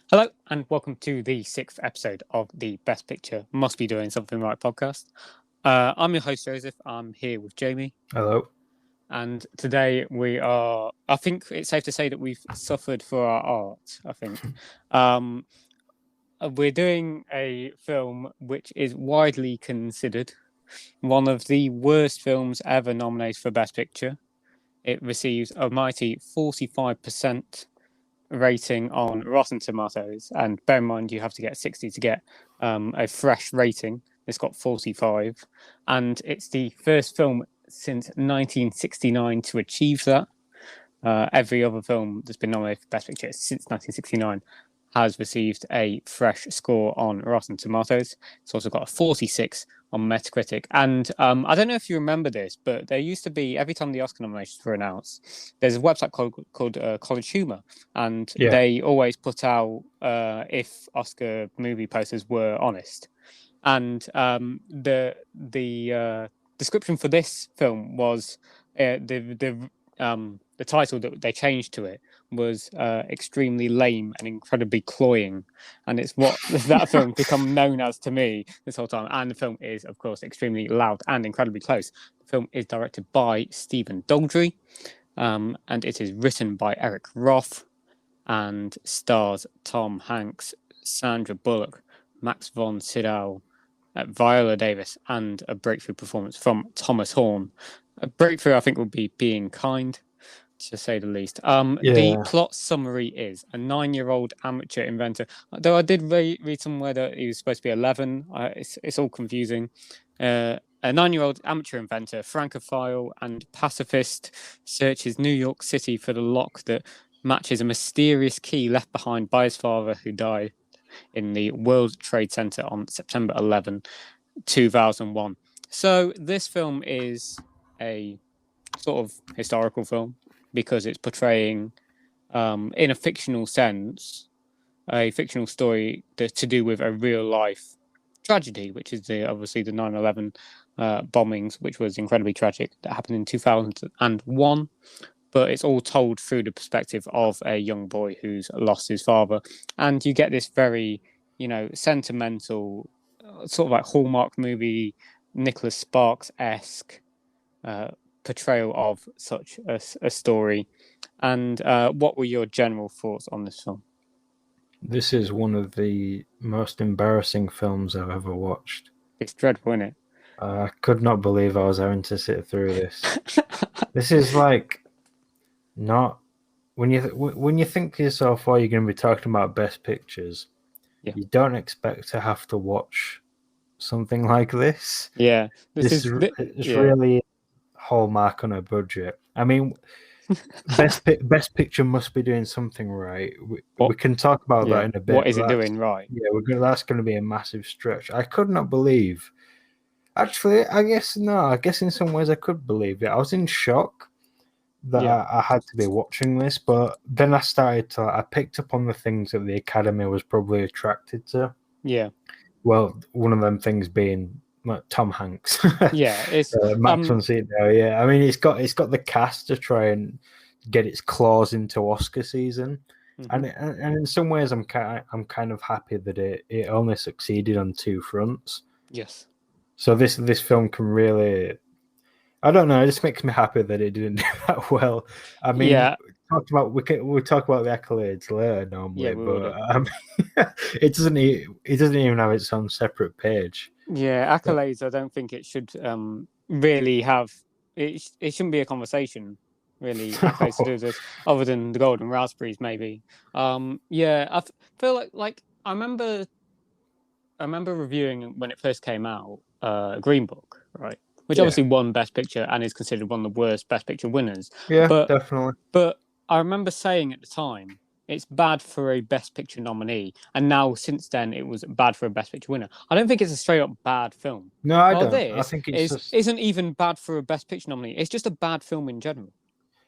Hello, and welcome to the sixth episode of the Best Picture Must Be Doing Something Right podcast. I'm your host, Joseph. I'm here with Jamie. Hello. And today I think it's safe to say that we've suffered for our art, I think. We're doing a film which is widely considered one of the worst films ever nominated for Best Picture. It receives a mighty 45% rating on Rotten Tomatoes, and bear in mind you have to get 60 to get a fresh rating. It's got 45, and it's the first film since 1969 to achieve that. Every other film that's been nominated for Best Picture since 1969 has received a fresh score on Rotten Tomatoes. It's also got a 46 on Metacritic. And I don't know if you remember this, but there used to be, every time the Oscar nominations were announced, there's a website called College Humor, and they always put out if Oscar movie posters were honest. And the description for this film was the title that they changed to it was extremely lame and incredibly cloying, and it's what that film become known as to me this whole time. And the film is, of course, extremely loud and incredibly close. The film is directed by Stephen Daldry, and it is written by Eric Roth and stars Tom Hanks, Sandra Bullock, Max von Sydow, Viola Davis, and a breakthrough performance from Thomas Horn. A breakthrough, I think, would be being kind, to say the least. The plot summary is a 9-year-old amateur inventor. Though I did read somewhere that he was supposed to be 11. It's all confusing. A 9-year-old amateur inventor, francophile and pacifist, searches New York City for the lock that matches a mysterious key left behind by his father, who died in the World Trade Center on September 11, 2001. So this film is a sort of historical film because it's portraying, in a fictional sense, a fictional story that's to do with a real life tragedy, which is obviously the 9/11 bombings, which was incredibly tragic, that happened in 2001. But it's all told through the perspective of a young boy who's lost his father. And you get this very, sentimental, sort of like Hallmark movie, Nicholas Sparks-esque portrayal of such a story. And what were your general thoughts on this film? This is one of the most embarrassing films I've ever watched. It's dreadful, isn't it? I could not believe I was having to sit through this. This is like not when you think to yourself, "Oh, you're going to be talking about Best Pictures." Yeah. You don't expect to have to watch something like this. Yeah, it's really Hallmark on a budget. I mean, Best Picture must be doing something right. We can talk about that in a bit. What is it doing right? Yeah, that's going to be a massive stretch. I could not believe. Actually, I guess in some ways I could believe it. I was in shock that I had to be watching this, but then I picked up on the things that the Academy was probably attracted to. Yeah. Well, one of them things being Tom Hanks. Yeah, it's Max von Sydow. Yeah, I mean, it's got the cast to try and get its claws into Oscar season, and in some ways, I'm kind of happy that it only succeeded on two fronts. Yes. So this film can really, I don't know, it just makes me happy that it didn't do that well. I mean, we'll talk about the accolades later normally, but it doesn't even have its own separate page. Yeah, accolades. I don't think it should really have. It shouldn't be a conversation, really. Accolades to do with this, other than the Golden Raspberries, maybe. I feel like I remember reviewing when it first came out, Green Book, right? Which obviously won Best Picture and is considered one of the worst Best Picture winners. Yeah, definitely. But I remember saying at the time, it's bad for a Best Picture nominee, and now since then it was bad for a Best Picture winner. I don't think it's a straight up bad film. No, I don't. I think isn't even bad for a Best Picture nominee. It's just a bad film in general.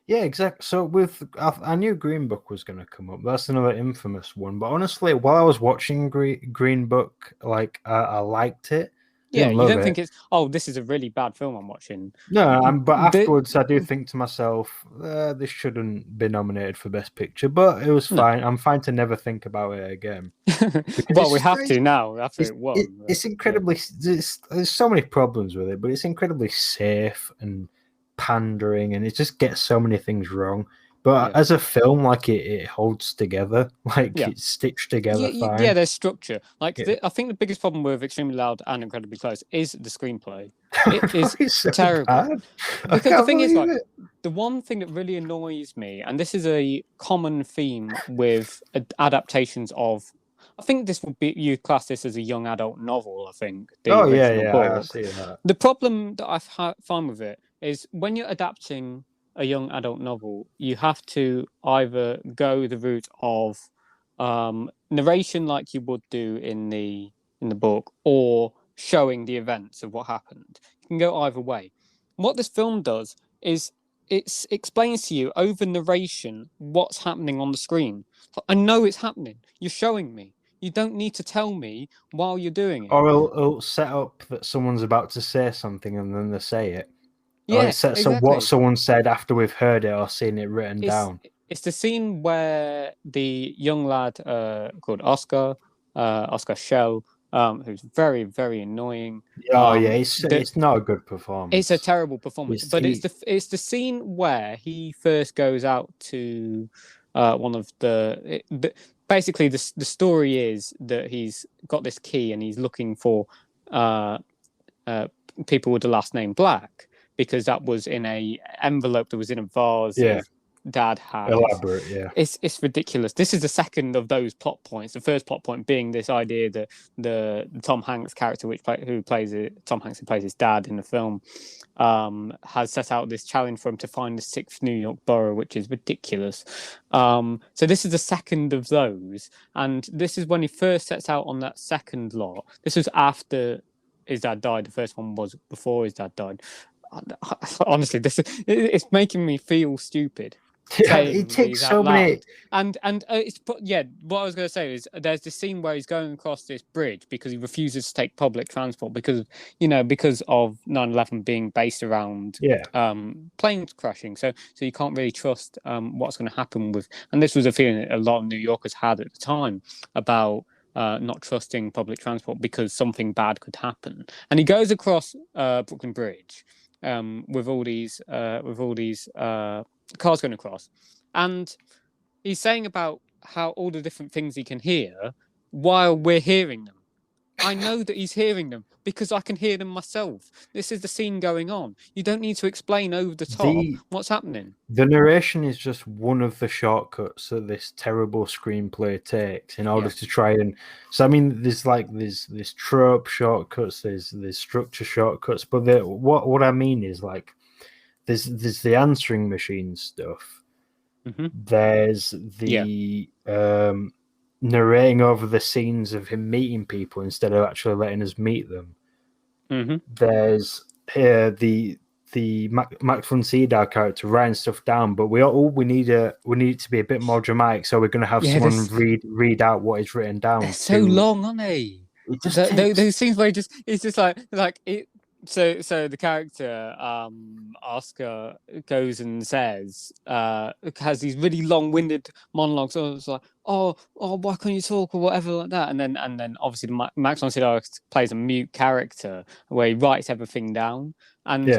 Yeah, exactly. So I knew Green Book was going to come up. That's another infamous one. But honestly, while I was watching Green Book, like I liked it. Yeah, Didn't you love don't it. think it's this is a really bad film I'm watching. No, but The, afterwards I do think to myself, this shouldn't be nominated for Best Picture, but it was no. fine. I'm fine to never think about it again because Well, it's we just have to now after it's, it won. it's incredibly. There's so many problems with it, but it's incredibly safe and pandering, and it just gets so many things wrong. But Yeah, as a film, like it holds together, like yeah. it's stitched together Yeah, fine. there's structure. Like Yeah. I think the biggest problem with Extremely Loud and Incredibly Close is the screenplay. It is It's so terrible bad. I because the can't thing is, believe like, it. the one thing that really annoys me, and this is a common theme with adaptations of, I think this would be you class this as a young adult novel. I think the Oh yeah, original yeah, I book. see that. The problem that I've found with it is when you're adapting a young adult novel, you have to either go the route of narration like you would do in the book, or showing the events of what happened. You can go either way. What this film does is it explains to you over narration what's happening on the screen. I know it's happening. You're showing me. You don't need to tell me while you're doing it. Or it'll set up that someone's about to say something and then they say it. Or it Yeah, sets up what exactly. someone said after we've heard it or seen it written It's down. it's the scene where the young lad called Oscar Shell, who's very very annoying. Oh yeah, The, it's not a good it's a performance. terrible performance, It's, but it's the scene where he first goes out to one of basically the story is that he's got this key and he's looking for uh, uh, people with the last name Black, because that was in a envelope that was in a vase that yeah, his dad had. elaborate. Yeah, It's ridiculous. This is the second of those plot points. The first plot point being this idea that the Tom Hanks character, who plays it, Tom Hanks, who plays his dad in the film, has set out this challenge for him to find the sixth New York borough, which is ridiculous. So this is the second of those, and this is when he first sets out on that second lot. This was after his dad died. The first one was before his dad died. Honestly, it's making me feel stupid saying it takes these so out loud. many. And what I was going to say is there's this scene where he's going across this bridge because he refuses to take public transport because of 9/11 being based around planes crashing. So you can't really trust what's going to happen with. And this was a feeling that a lot of New Yorkers had at the time about not trusting public transport because something bad could happen. And he goes across Brooklyn Bridge with all these cars going across, and he's saying about how all the different things he can hear while we're hearing them. I know that he's hearing them because I can hear them myself. This is the scene going on. You don't need to explain over the top what's happening. The narration is just one of the shortcuts that this terrible screenplay takes in order to try and. So I mean, there's trope shortcuts, there's structure shortcuts, but what I mean is like there's the answering machine stuff. Mm-hmm. There's the narrating over the scenes of him meeting people instead of actually letting us meet them. Mm-hmm. There's the Max von Sydow character writing stuff down, but we need it to be a bit more dramatic. So we're going to have someone read out what is written down. They're so long, aren't they? It just takes... those scenes where it's just like it. So the character Oscar goes and says has these really long-winded monologues. So it's like, oh, why can't you talk or whatever like that. And then obviously Max von Sydow plays a mute character where he writes everything down, and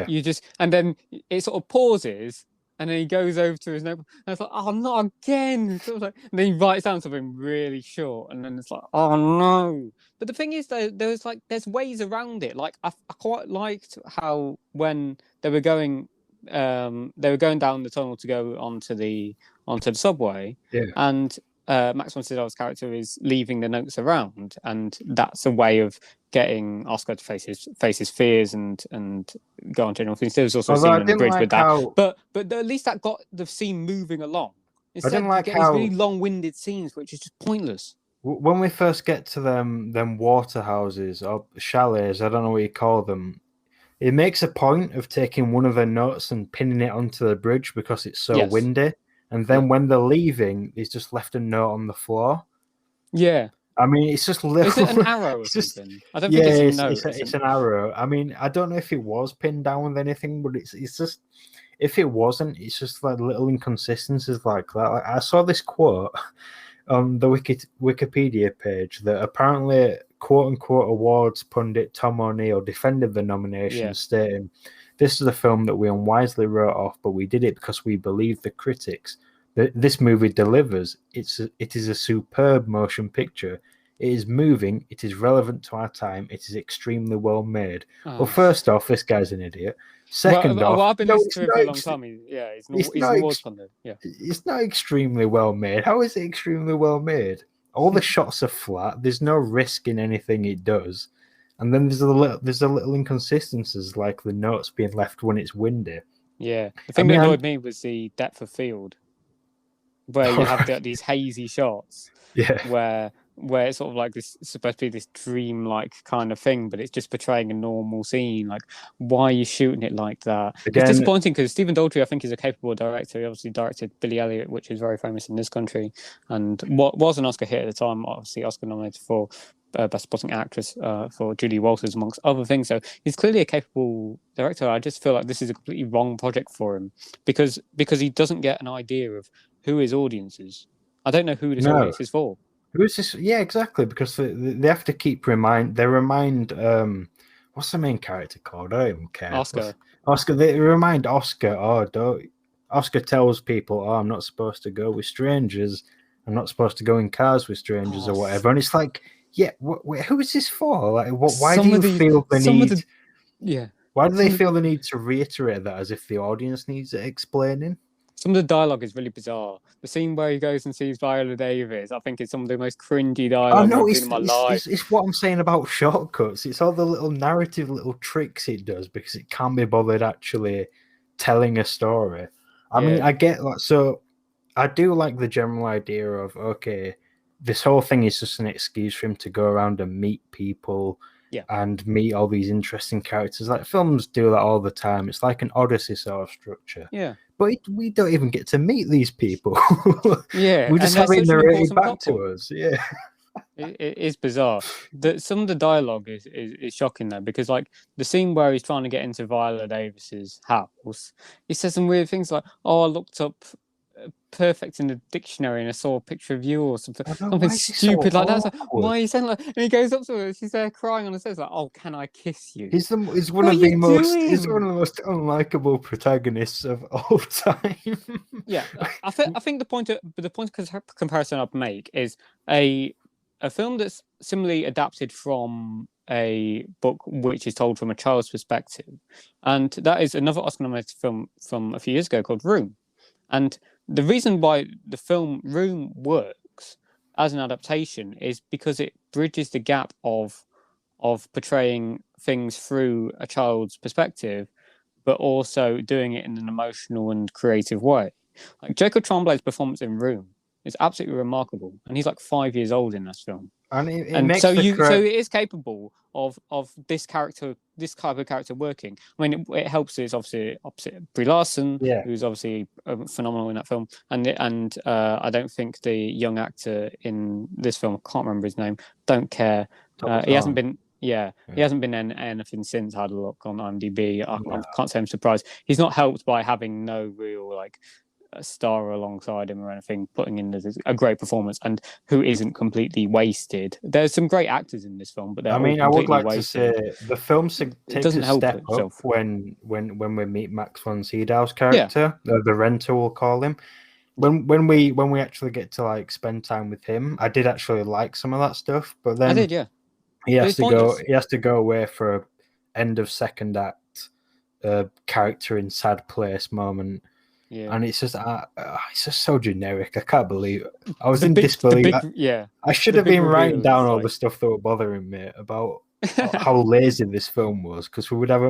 and then it sort of pauses. And then he goes over to his notebook, and it's like, oh, not again. So and then he writes down something really short, and then it's like, oh no. But the thing is, there's ways around it. Like I quite liked how when they were going down the tunnel to go onto the subway, and Max von Sydow's character is leaving the notes around, and that's a way of getting Oscar to face his fears and go on general things. There was also a scene on the bridge with that, but at least that got the scene moving along. Instead, you get these really long-winded scenes, which is just pointless. When we first get to them water houses or chalets, I don't know what you call them, it makes a point of taking one of their notes and pinning it onto the bridge because it's so windy. And then when they're leaving, he's just left a note on the floor. Yeah. I mean, it's just little. Is it an arrow or It's just something? I don't yeah, think it's a it's note. it's an arrow. I mean, I don't know if it was pinned down with anything, but it's just if it wasn't, it's just like little inconsistencies like that. Like, I saw this quote on the Wikipedia page that apparently quote unquote awards pundit Tom O'Neill defended the nomination, Yeah. stating, "This is a film that we unwisely wrote off, but we did it because we believe the critics. This movie delivers. It is a superb motion picture. It is moving. It is relevant to our time. It is extremely well made." Well, Oh. first off, this guy's an idiot. Second off, I've been no, listening it's to him for a long not. time. It's He's an not. awards pundit. Yeah. It's not extremely well made. How is it extremely well made? All the shots are flat. There's no risk in anything it does, and then there's a little inconsistencies like the notes being left when it's windy. Yeah. The thing that annoyed me was the depth of field, where you have these hazy shots. Yeah. Where it's sort of like this supposed to be this dream-like kind of thing, but it's just portraying a normal scene. Like, why are you shooting it like that? Again, it's disappointing because Stephen Daldry, I think, is a capable director. He obviously directed Billy Elliot, which is very famous in this country, and what was an Oscar hit at the time. Obviously, Oscar nominated for Best Supporting Actress for Julie Walters, amongst other things. So he's clearly a capable director. I just feel like this is a completely wrong project for him because he doesn't get an idea of who his audience is. I don't know who this audience is for. Who's this? Yeah, exactly. Because they have to keep remind. What's the main character called? I don't even care. Oscar. Oscar. They remind Oscar. Oh, don't. Oscar tells people, "Oh, I'm not supposed to go with strangers. I'm not supposed to go in cars with strangers or whatever." And it's like, yeah, who is this for? Like, why do you feel the need? Why do they feel the need to reiterate that as if the audience needs it explaining? Some of the dialogue is really bizarre. The scene where he goes and sees Viola Davis, I think it's some of the most cringy dialogue I've seen in my life. It's what I'm saying about shortcuts. It's all the little narrative, little tricks it does because it can't be bothered actually telling a story. I mean, I get that. So I do like the general idea of, okay, this whole thing is just an excuse for him to go around and meet people and meet all these interesting characters. Like films do that all the time. It's like an Odyssey sort of structure. Yeah. But we don't even get to meet these people. Yeah. We just have it narrated back to us. Yeah. It is bizarre. Some of the dialogue is shocking though, because like the scene where he's trying to get into Viola Davis's house, he says some weird things like, "Oh, I looked up perfect in the dictionary and I saw a picture of you," or something stupid like that. Like, why are you saying like? And he goes up to her, she's there crying on the stairs, like, "Oh, can I kiss you?" He's one of the most unlikable protagonists of all time. Yeah, I think the point of comparison I'd make is a film that's similarly adapted from a book which is told from a child's perspective, and that is another Oscar-nominated film from a few years ago called Room. And the reason why the film Room works as an adaptation is because it bridges the gap of portraying things through a child's perspective, but also doing it in an emotional and creative way. Like Jacob Tremblay's performance in Room is absolutely remarkable, and he's like 5 years old in this film. So it is capable of this type of character working. I mean, it helps. It's obviously opposite Brie Larson, who's obviously phenomenal in that film, and I don't think the young actor in this film, I can't remember his name. Don't care. He hasn't been. He hasn't been in anything since. I had a look on IMDb. I can't say I'm surprised. He's not helped by having no real like a star alongside him or anything, putting in a great performance and who isn't completely wasted. There's some great actors in this film, but they're I would like wasted. To say the film takes a step up when we meet Max von Sydow's character, the renter, we'll call him. When we actually get to like spend time with him, I did actually like some of that stuff, but then I did, he has to go away for a end of second act character in sad place moment. Yeah. And it's just so generic. I can't believe it. I was in disbelief. I should have been writing down all the stuff that were bothering me about how lazy this film was, because we would have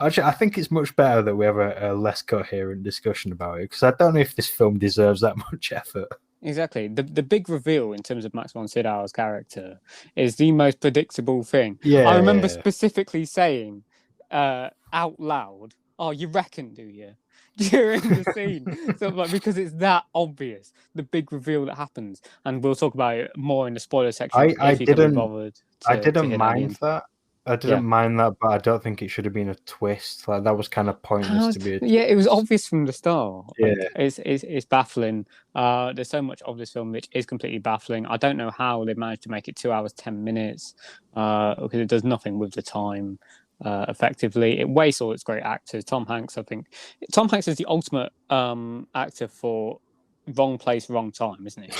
actually, I think it's much better that we have a less coherent discussion about it, because I don't know if this film deserves that much effort. Exactly. The big reveal in terms of Max von Sydow's character is the most predictable thing. I remember specifically saying out loud, "Oh, you reckon, do you?" during the scene, sort of like, because it's that obvious, the big reveal that happens, and we'll talk about it more in the spoiler section I if you can be didn't bothered I to didn't hear that mind in. that. I didn't Yeah. mind that, but I don't think it should have been a twist. Like that was kind of pointless to be a twist. Yeah, it was obvious from the start. Like, Yeah. it's baffling. There's so much of this film which is completely baffling. I don't know how they managed to make it 2 hours 10 minutes, because it does nothing with the time. Effectively, it wastes all its great actors. Tom Hanks, I think, Tom Hanks is the ultimate actor for wrong place, wrong time, isn't he?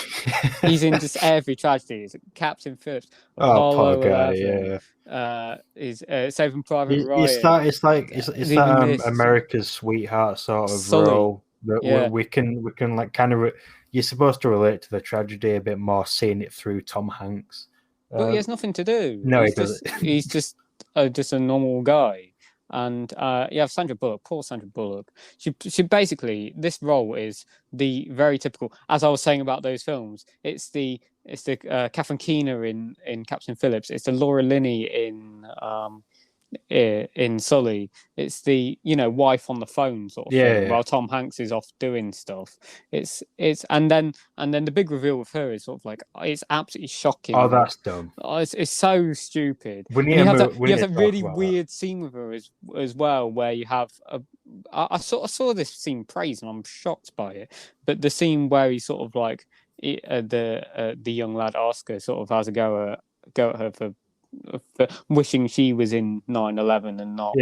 He's in just every tragedy. He's Captain Phillips, Oh, poor Apollo guy. 11. Yeah. Is Saving Private It's Ryan. that. It's that Leaving this America's sweetheart sort of Sully. role that Yeah. we can like kind of. You're supposed to relate to the tragedy a bit more, seeing it through Tom Hanks. But he has nothing to do. No, he's he doesn't. He's just a normal guy. And you have Sandra Bullock, poor Sandra Bullock. She basically, this role is the very typical. As I was saying about those films, it's the Catherine Keener in Captain Phillips. It's the Laura Linney in Sully. It's the wife on the phone sort of thing, while Tom Hanks is off doing stuff. It's and then the big reveal with her is sort of like, it's absolutely shocking. Oh, that's dumb. It's so stupid. We You have that really about weird scene with her as well, where you have I saw this scene praised and I'm shocked by it. But the scene where he sort of like the young lad Oscar sort of has a go at her for wishing she was in 9/11 and not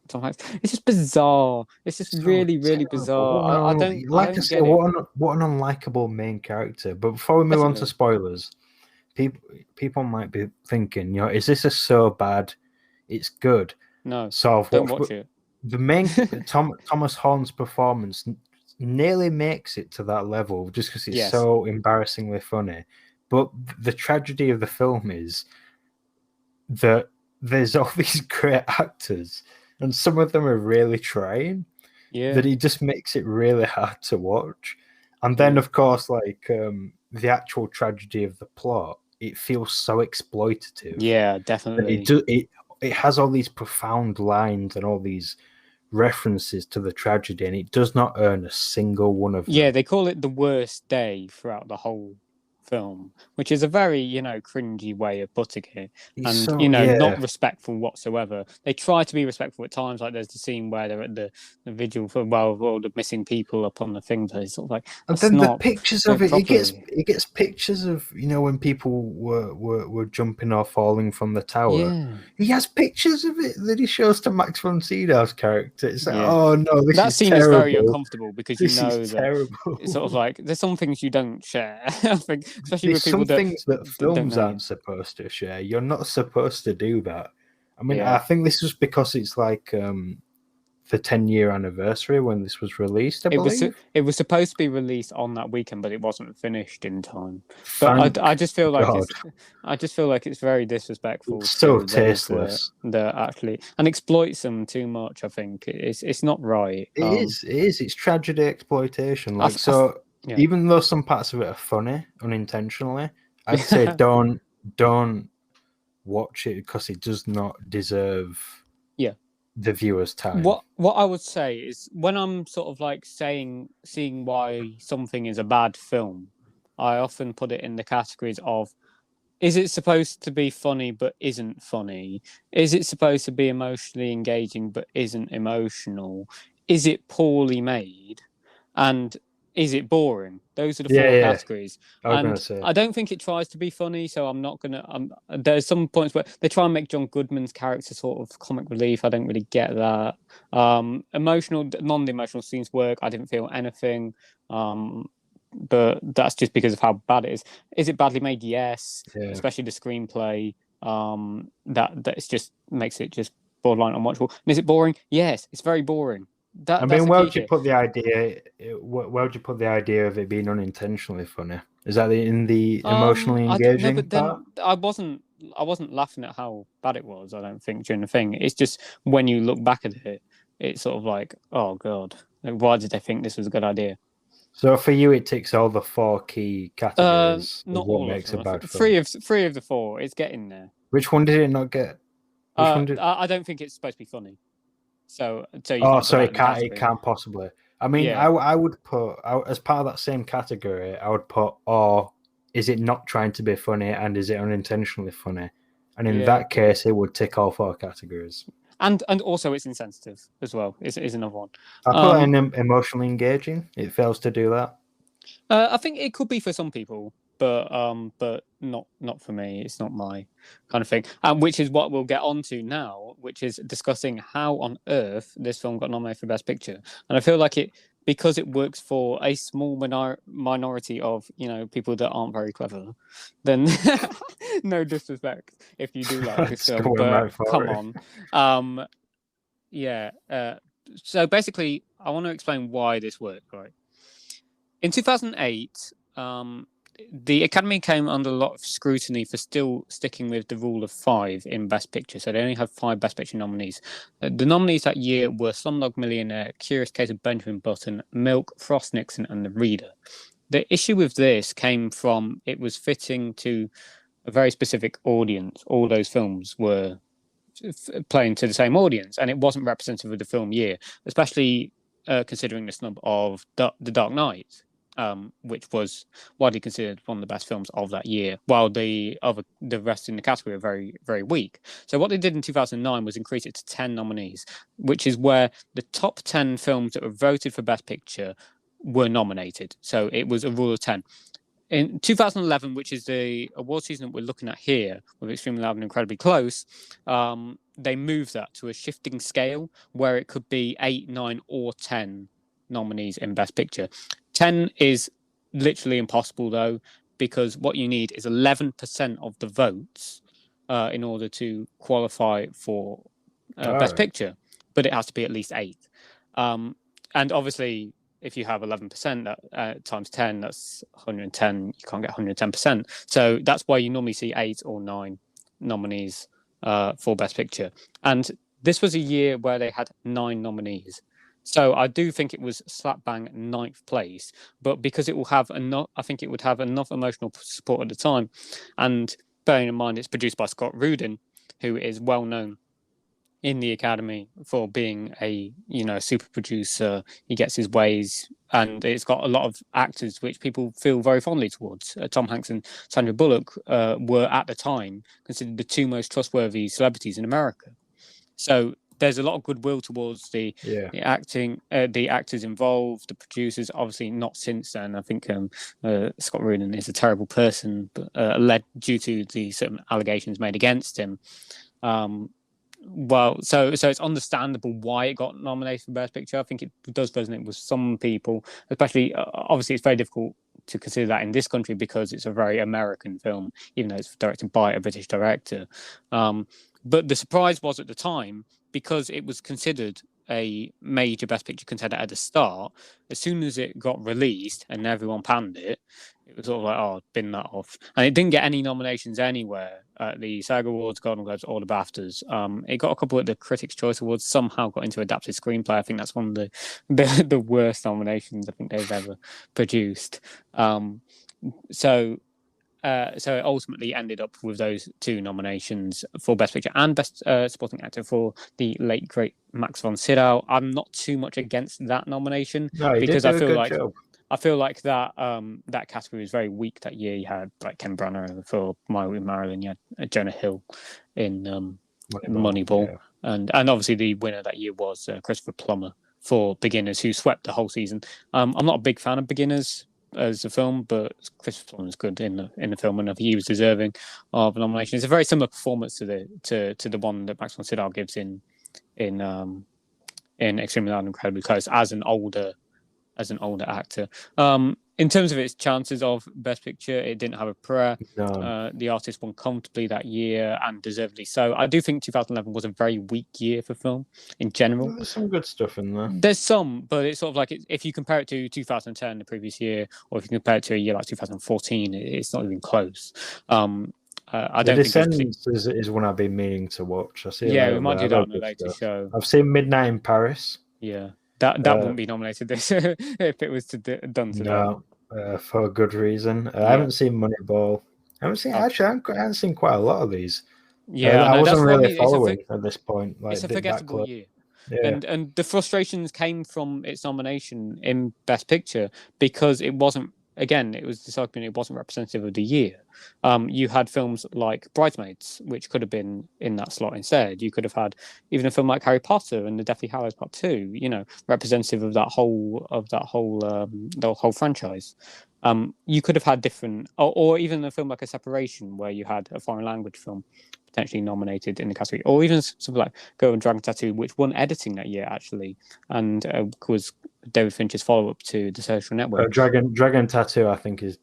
Tom Hanks. It's just bizarre. It's just really bizarre. I don't like I say what an unlikable main character. But before we move on to spoilers, people might be thinking, is this a so bad it's good? No, so don't watch it. The main Thomas Horn's performance nearly makes it to that level just because it's so embarrassingly funny. But the tragedy of the film is that there's all these great actors and some of them are really trying, that he just makes it really hard to watch. And then of course, like the actual tragedy of the plot, it feels so exploitative. Yeah, definitely. It has all these profound lines and all these references to the tragedy, and it does not earn a single one of them. Yeah, they call it the worst day throughout the whole film, which is a very cringy way of putting it, and not respectful whatsoever. They try to be respectful at times, like there's the scene where they're at the vigil for all the missing people up on the thing, but it's sort of like, and then the pictures of it gets pictures of when people were jumping or falling from the tower. He has pictures of it that he shows to Max von Sydow's character. It's like, oh no, that scene is very uncomfortable, because this is terrible. It's sort of like, there's some things you don't share. I think, especially there's with people some things that films aren't supposed to share. You're not supposed to do that. I mean, I think this was because it's like the 10-year anniversary when this was released. I believe it was supposed to be released on that weekend, but it wasn't finished in time. But I just feel like it's very disrespectful. It's so tasteless. That actually and exploits them too much. I think it's not right. It is. It's tragedy exploitation. Like even though some parts of it are funny unintentionally, I'd say don't watch it, because it does not deserve the viewer's time. What I would say is, when I'm sort of like seeing why something is a bad film, I often put it in the categories of, is it supposed to be funny but isn't funny? Is it supposed to be emotionally engaging but isn't emotional? Is it poorly made? And is it boring? Those are the four categories. I don't think it tries to be funny, so I'm not going to... there's some points where they try and make John Goodman's character sort of comic relief. I don't really get that. None of the emotional scenes work. I didn't feel anything. But that's just because of how bad it is. Is it badly made? Yes. Especially the screenplay. That just makes it just borderline unwatchable. And is it boring? Yes, it's very boring. Where would you put the idea? Where would you put the idea of it being unintentionally funny? Is that in the emotionally engaging part? I wasn't laughing at how bad it was. I don't think during the thing. It's just when you look back at it, it's sort of like, oh god, why did they think this was a good idea? So for you, it ticks all the four key categories. Not what all makes of them. a bad film. Three of the four. It's getting there. Which one did it not get? I don't think it's supposed to be funny. So it can't possibly. I mean, Yeah, I would put as part of that same category. I would put, or is it not trying to be funny, and is it unintentionally funny? And in yeah. that case, it would tick all four categories. And also it's insensitive as well. Is another one. I put it in emotionally engaging. It fails to do that. I think it could be for some people, but not for me. It's not my kind of thing. Which is what we'll get onto now, which is discussing how on earth this film got nominated for Best Picture. And I feel like because it works for a small minority of people that aren't very clever. Then no disrespect if you do like this film, but come on, yeah. So basically, I want to explain why this worked, right? In 2008, the Academy came under a lot of scrutiny for still sticking with the rule of 5 in Best Picture. So they only had 5 Best Picture nominees. The nominees that year were Slumdog Millionaire, Curious Case of Benjamin Button, Milk, Frost Nixon, and The Reader. The issue with this came from it was fitting to a very specific audience. All those films were playing to the same audience, and it wasn't representative of the film year, especially considering the snub of The Dark Knight. Which was widely considered one of the best films of that year, while the rest in the category are very, very weak. So what they did in 2009 was increase it to 10 nominees, which is where the top 10 films that were voted for Best Picture were nominated. So it was a rule of 10. In 2011, which is the award season that we're looking at here, with Extremely Loud and Incredibly Close, they moved that to a shifting scale where it could be 8, 9, or 10 nominees in Best Picture. 10 is literally impossible, though, because what you need is 11% of the votes in order to qualify for Best Picture, but it has to be at least 8. And obviously, if you have 11% times 10, that's 110. You can't get 110%. So that's why you normally see 8 or 9 nominees for Best Picture. And this was a year where they had 9 nominees. So I do think it was slap bang 9th place, but because it will have enough, I think it would have enough emotional support at the time. And bearing in mind, it's produced by Scott Rudin, who is well known in the Academy for being a super producer. He gets his ways, and it's got a lot of actors which people feel very fondly towards. Tom Hanks and Sandra Bullock were at the time considered the 2 most trustworthy celebrities in America. So there's a lot of goodwill towards the acting, the actors involved, the producers. Obviously, not since then. I think Scott Rudin is a terrible person, but led due to the certain allegations made against him. Well, so it's understandable why it got nominated for Best Picture. I think it does resonate with some people, especially. Obviously, it's very difficult to consider that in this country because it's a very American film, even though it's directed by a British director. But the surprise was at the time, because it was considered a major Best Picture contender at the start, as soon as it got released and everyone panned it, it was sort of like, oh, bin that off. And it didn't get any nominations anywhere at the SAG Awards, Golden Globes, or the BAFTAs. It got a couple at the Critics' Choice Awards, somehow got into Adapted Screenplay. I think that's one of the worst nominations I think they've ever produced. So it ultimately ended up with those 2 nominations for Best Picture and Best Supporting Actor for the late great Max von Sydow. I'm not too much against that nomination because I feel like that that category was very weak that year. You had like Ken Branagh for My Way Marilyn, you had Jonah Hill in Moneyball, and obviously the winner that year was Christopher Plummer for Beginners, who swept the whole season. I'm not a big fan of Beginners as a film, but Christopher Plummer is good in the film, and I think he was deserving of a nomination. It's a very similar performance to the one that Max von Sydow gives in Extremely Loud and Incredibly Close as an older actor. In terms of its chances of Best Picture, it didn't have a prayer. No. The artist won comfortably that year, and deservedly so. I do think 2011 was a very weak year for film in general. There's some good stuff in there. There's some, but it's sort of like if you compare it to 2010, the previous year, or if you compare it to a year like 2014, it's not even close. I don't think is one I've been meaning to watch. I see. Yeah, we might do that on a later show. I've seen Midnight in Paris. Yeah, that wouldn't be nominated this if it was done today. No, for a good reason. I haven't seen Moneyball. I haven't seen quite a lot of these. Yeah, I wasn't really following at this point. It's a forgettable year. Yeah. And the frustrations came from its nomination in Best Picture because it wasn't. Again, it was this argument. It wasn't representative of the year. You had films like Bridesmaids, which could have been in that slot instead. You could have had even a film like Harry Potter and the Deathly Hallows Part Two. Representative of the whole franchise. You could have had different, or even a film like A Separation, where you had a foreign language film potentially nominated in the category, or even something like Girl and Dragon Tattoo, which won editing that year actually, and was David Fincher's follow-up to The Social Network. Dragon Tattoo, I think, is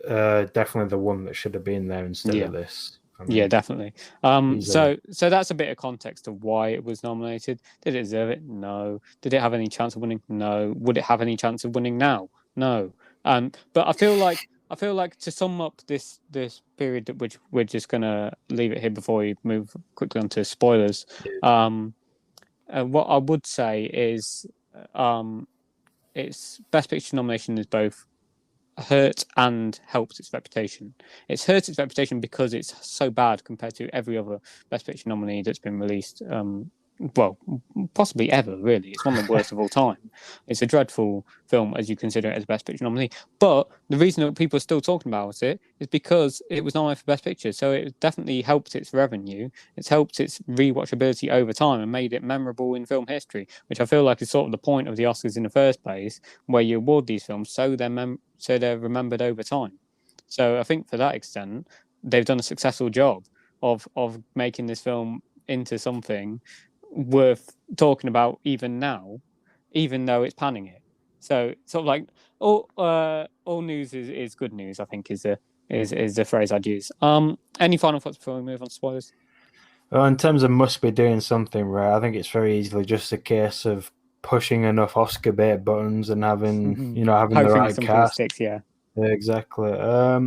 definitely the one that should have been there instead of this. Yeah, definitely. So that's a bit of context of why it was nominated. Did it deserve it? No. Did it have any chance of winning? No. Would it have any chance of winning now? No. But I feel like to sum up this period, which we're just gonna leave it here before we move quickly on to spoilers. What I would say is, its Best Picture nomination is both hurt and helped its reputation. It's hurt its reputation because it's so bad compared to every other Best Picture nominee that's been released. Well, possibly ever, really. It's one of the worst of all time. It's a dreadful film as you consider it as a Best Picture nominee. But the reason that people are still talking about it is because it was nominated for Best Picture. So it definitely helped its revenue. It's helped its rewatchability over time and made it memorable in film history, which I feel like is sort of the point of the Oscars in the first place, where you award these films so they're remembered over time. So I think for that extent, they've done a successful job of making this film into something worth talking about even now, even though it's panning it. So sort of like all news is good news, I think is the phrase I'd use. Any final thoughts before we move on to spoilers? Well, in terms of must be doing something right, I think it's very easily just a case of pushing enough Oscar bait buttons and having having the right cast. Sticks, yeah. Exactly.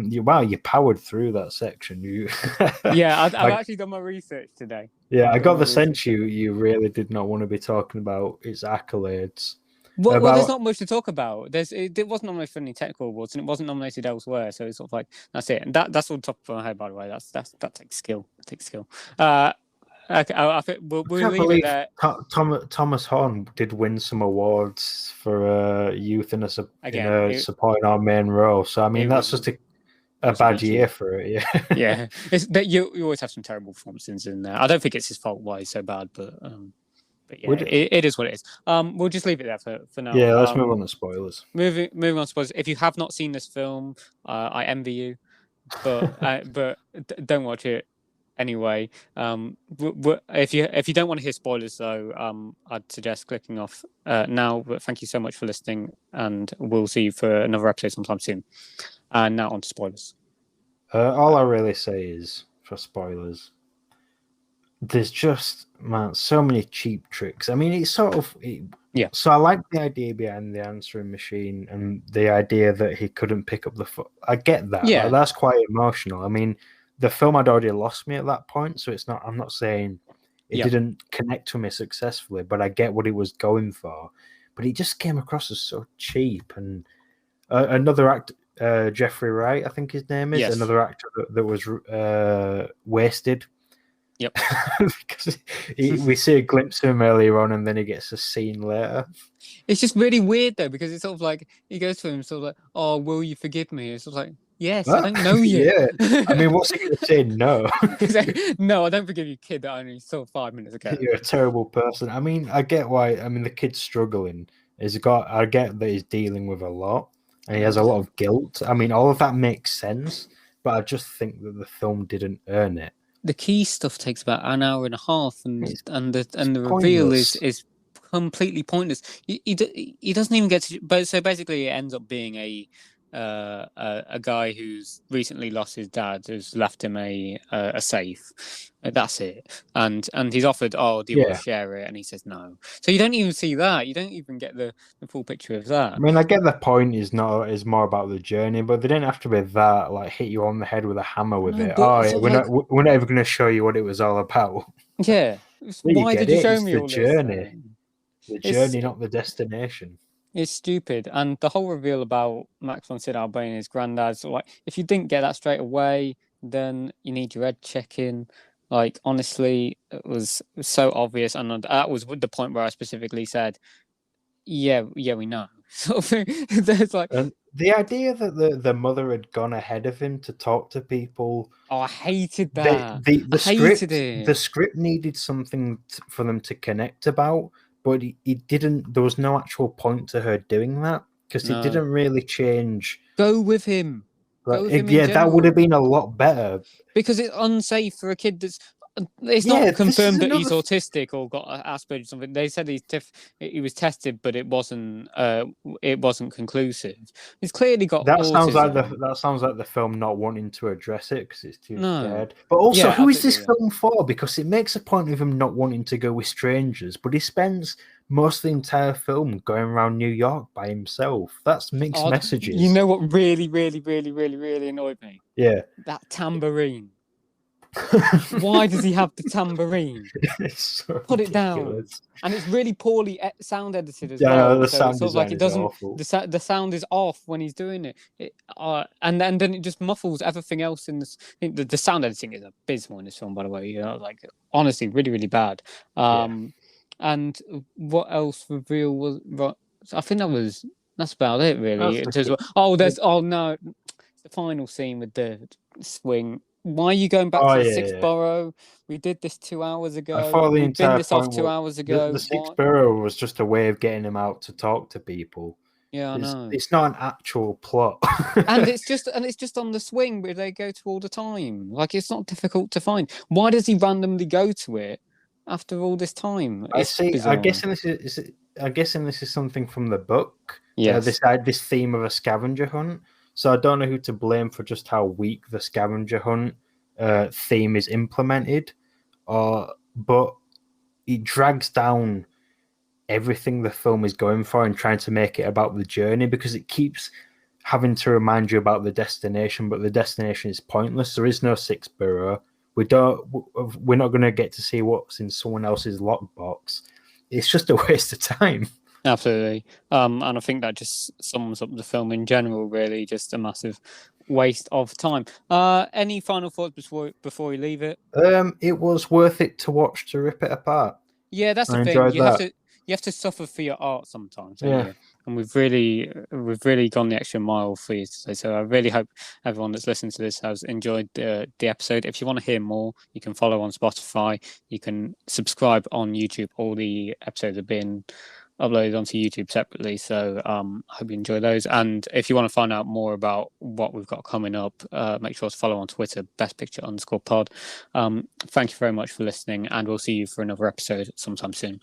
You powered through that section. Yeah, I've actually done my research today. Yeah, I got the sense you really did not want to be talking about its accolades. Well, there's not much to talk about. It wasn't nominated for any technical awards, and it wasn't nominated elsewhere. So it's sort of like that's it. And that's all top of my head, by the way. That takes skill. It takes skill. Okay, I think we'll leave it there. Thomas Horn did win some awards for youth in supporting our main role. So I mean, that's just a bad year for it. Yeah. Yeah. You always have some terrible performances in there. I don't think it's his fault why he's so bad, but yeah, it is what it is. We'll just leave it there for now. Yeah, let's move on to spoilers. Moving on to spoilers. If you have not seen this film, I envy you, but don't watch it anyway. If you don't want to hear spoilers, though, I'd suggest clicking off now. But thank you so much for listening, and we'll see you for another episode sometime soon. And now on to spoilers. All I really say is, for spoilers, there's just so many cheap tricks. I mean, it's sort of So I like the idea behind the answering machine and the idea that he couldn't pick up the phone. I get that. Yeah, that's quite emotional. I mean, the film had already lost me at that point, so it's not. I'm not saying it didn't connect with me successfully, but I get what it was going for. But it just came across as so cheap. And another actor, Jeffrey Wright, I think his name is, another actor that was wasted. Yep. Because we see a glimpse of him earlier on, and then he gets a scene later. It's just really weird though, because it's sort of like he goes to him, sort of like, "Oh, will you forgive me?" It's sort of like, "Yes, I don't know you." Yeah. I mean, what's he going to say? No. No, I don't forgive you, kid. That I only saw 5 minutes ago. You're a terrible person. I mean, I get why. I mean, the kid's struggling. I get that he's dealing with a lot, and he has a lot of guilt. I mean, all of that makes sense, but I just think that the film didn't earn it. The key stuff takes about an hour and a half, and the reveal is completely pointless. He doesn't even get to. But so basically, it ends up being a guy who's recently lost his dad, who's left him a safe. That's it. And he's offered, "Oh, do you want to share it?" And he says no. So you don't even see that. You don't even get the full picture of that. I mean, I get the point is more about the journey, but they didn't have to be that like hit you on the head with a hammer with it. We're not ever going to show you what it was all about. Yeah. Why did you show me all journey? The journey, not the destination. It's stupid. And the whole reveal about Max von Sydow being his granddad, so like, if you didn't get that straight away, then you need your head checking. Like, honestly, it was so obvious, and that was the point where I specifically said, "Yeah, we know." Sort of thing. There's like, And the idea that the mother had gone ahead of him to talk to people, oh, I hated the that. the, I the hated script the it. script needed something for them to connect about, but it didn't. There was no actual point to her doing that because it No, didn't really change. go with him. Go with him in Yeah, that would have general. been a lot better. Because it's unsafe for a kid that's. It's Yeah, not this is confirmed that he's another. autistic or got Asperger's or something. They said he was tested, but it wasn't. It wasn't conclusive. He's clearly got autism. That sounds like the film not wanting to address it because it's too No. scared. But also, Yeah, who is absolutely. this Yeah. film for? Because it makes a point of him not wanting to go with strangers, but he spends most of the entire film going around New York by himself. That's mixed Oh, you messages. know what really, really, really, really, really annoyed me? Yeah. That tambourine. Why does he have the tambourine? It's so Put it down. ridiculous. And it's really poorly sound edited as Yeah, well. the So it's sound sort of like design it is doesn't. awful. The sound is off when he's doing it. And then it just muffles everything else in this. The sound editing is abysmal in this film, by the way. You know, like honestly, really, really bad. And what else reveal was? I think that's about it really. In terms of, there's no, the final scene with the swing. Why are you going back to the sixth Yeah. borough? We did this 2 hours I ago. thought the We binned entire this off point 2 hours ago. the sixth What? borough was just a way of getting him out to talk to people. Yeah, I know. It's not an actual plot. And it's just on the swing where they go to all the time. Like, it's not difficult to find. Why does he randomly go to it after all this time? I It's see. bizarre. I'm guessing this is something from the book. Yes. This theme of a scavenger hunt. So I don't know who to blame for just how weak the scavenger hunt theme is implemented, but it drags down everything the film is going for and trying to make it about the journey because it keeps having to remind you about the destination, but the destination is pointless. There is no sixth borough. We're not going to get to see what's in someone else's lockbox. It's just a waste of time. Absolutely. And I think that just sums up the film in general, really, just a massive waste of time. Any final thoughts before we leave it? It was worth it to watch to rip it apart. Yeah, that's the I thing. enjoyed that. You have to suffer for your art sometimes, don't Yeah. you? And we've really gone the extra mile for you today. So I really hope everyone that's listening to this has enjoyed the episode. If you want to hear more, you can follow on Spotify. You can subscribe on YouTube. All the episodes have been uploaded onto YouTube separately. So I hope you enjoy those. And if you want to find out more about what we've got coming up, make sure to follow on Twitter, bestpicture_pod. Thank you very much for listening, and we'll see you for another episode sometime soon.